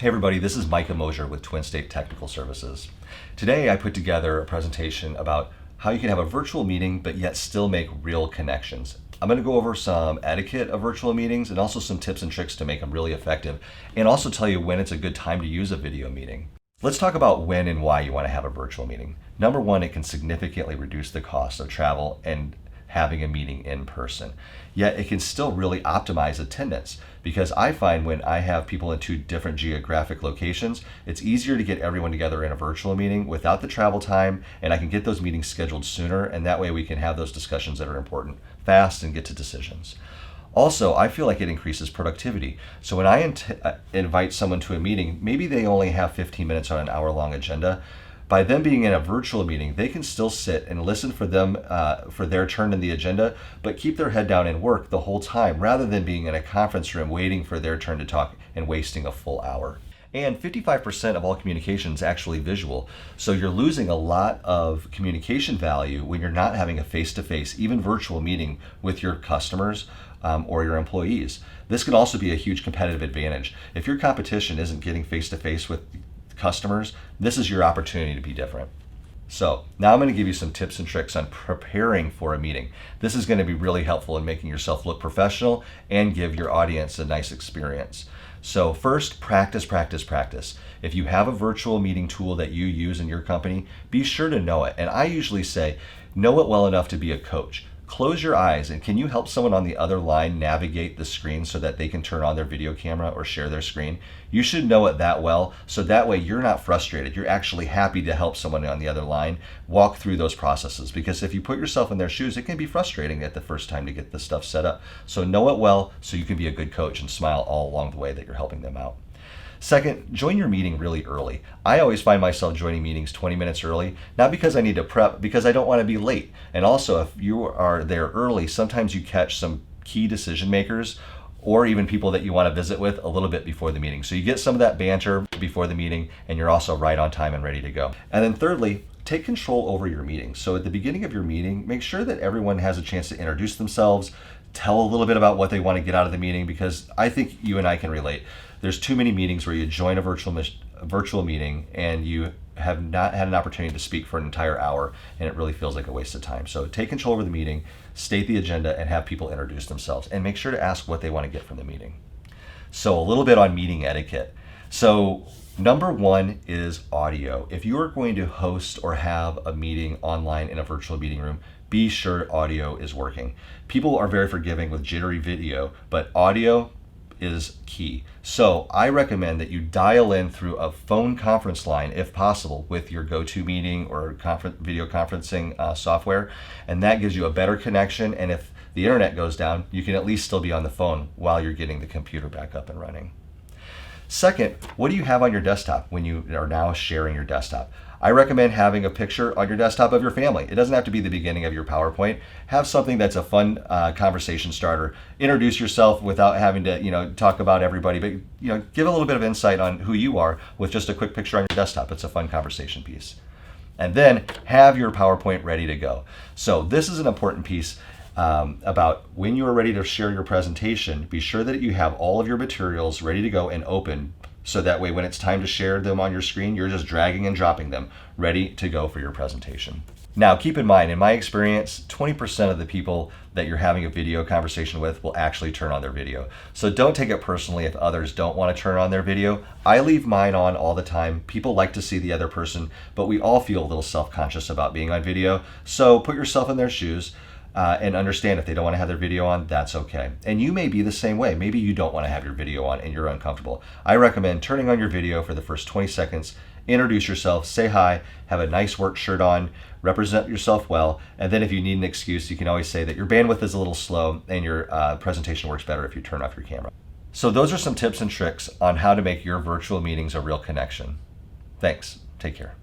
Hey everybody, this is Micah Mosher with Twin State Technical Services. Today I put together a presentation about how you can have a virtual meeting but yet still make real connections. I'm going to go over some etiquette of virtual meetings and also some tips and tricks to make them really effective, and also tell you when it's a good time to use a video meeting. Let's talk about when and why you want to have a virtual meeting. Number one, it can significantly reduce the cost of travel and having a meeting in person. Yet it can still really optimize attendance, because I find when I have people in two different geographic locations, it's easier to get everyone together in a virtual meeting without the travel time, and I can get those meetings scheduled sooner, and that way we can have those discussions that are important fast and get to decisions. Also, I feel like it increases productivity. So when I invite someone to a meeting, maybe they only have 15 minutes on an hour-long agenda. By them being in a virtual meeting, they can still sit and listen for their turn in the agenda, but keep their head down and work the whole time, rather than being in a conference room waiting for their turn to talk and wasting a full hour. And 55% of all communication is actually visual. So you're losing a lot of communication value when you're not having a face-to-face, even virtual meeting with your customers or your employees. This can also be a huge competitive advantage. If your competition isn't getting face-to-face with customers, this is your opportunity to be different. So now I'm going to give you some tips and tricks on preparing for a meeting. This is going to be really helpful in making yourself look professional and give your audience a nice experience. So first, practice, practice, practice. If you have a virtual meeting tool that you use in your company, be sure to know it. And I usually say, know it well enough to be a coach. Close your eyes, and can you help someone on the other line navigate the screen so that they can turn on their video camera or share their screen? You should know it that well, so that way you're not frustrated. You're actually happy to help someone on the other line walk through those processes, because if you put yourself in their shoes, it can be frustrating at the first time to get this stuff set up. So know it well so you can be a good coach and smile all along the way that you're helping them out. Second, join your meeting really early. I always find myself joining meetings 20 minutes early, not because I need to prep, because I don't want to be late. And also, if you are there early, sometimes you catch some key decision makers or even people that you want to visit with a little bit before the meeting. So you get some of that banter before the meeting, and you're also right on time and ready to go. And then thirdly, take control over your meeting. So at the beginning of your meeting, make sure that everyone has a chance to introduce themselves, tell a little bit about what they want to get out of the meeting, because I think you and I can relate. There's too many meetings where you join a virtual meeting and you have not had an opportunity to speak for an entire hour, and it really feels like a waste of time. So take control over the meeting, state the agenda, and have people introduce themselves, and make sure to ask what they want to get from the meeting. So a little bit on meeting etiquette. So number one is audio. If you are going to host or have a meeting online in a virtual meeting room, be sure audio is working. People are very forgiving with jittery video, but audio is key. So I recommend that you dial in through a phone conference line if possible with your GoToMeeting or video conferencing software, and that gives you a better connection. And if the internet goes down, you can at least still be on the phone while you're getting the computer back up and running. Second, what do you have on your desktop when you are now sharing your desktop? I recommend having a picture on your desktop of your family. It doesn't have to be the beginning of your PowerPoint. Have something that's a fun conversation starter. Introduce yourself without having to, talk about everybody, but give a little bit of insight on who you are with just a quick picture on your desktop. It's a fun conversation piece. And then have your PowerPoint ready to go. So this is an important piece about when you are ready to share your presentation. Be sure that you have all of your materials ready to go and open, so that way when it's time to share them on your screen, you're just dragging and dropping them, ready to go for your presentation. Now keep in mind, in my experience, 20% of the people that you're having a video conversation with will actually turn on their video. So don't take it personally if others don't want to turn on their video. I leave mine on all the time. People like to see the other person, but we all feel a little self-conscious about being on video. So put yourself in their shoes. And understand if they don't want to have their video on, that's okay. And you may be the same way. Maybe you don't want to have your video on and you're uncomfortable. I recommend turning on your video for the first 20 seconds, introduce yourself, say hi, have a nice work shirt on, represent yourself well, and then if you need an excuse, you can always say that your bandwidth is a little slow and your presentation works better if you turn off your camera. So those are some tips and tricks on how to make your virtual meetings a real connection. Thanks. Take care.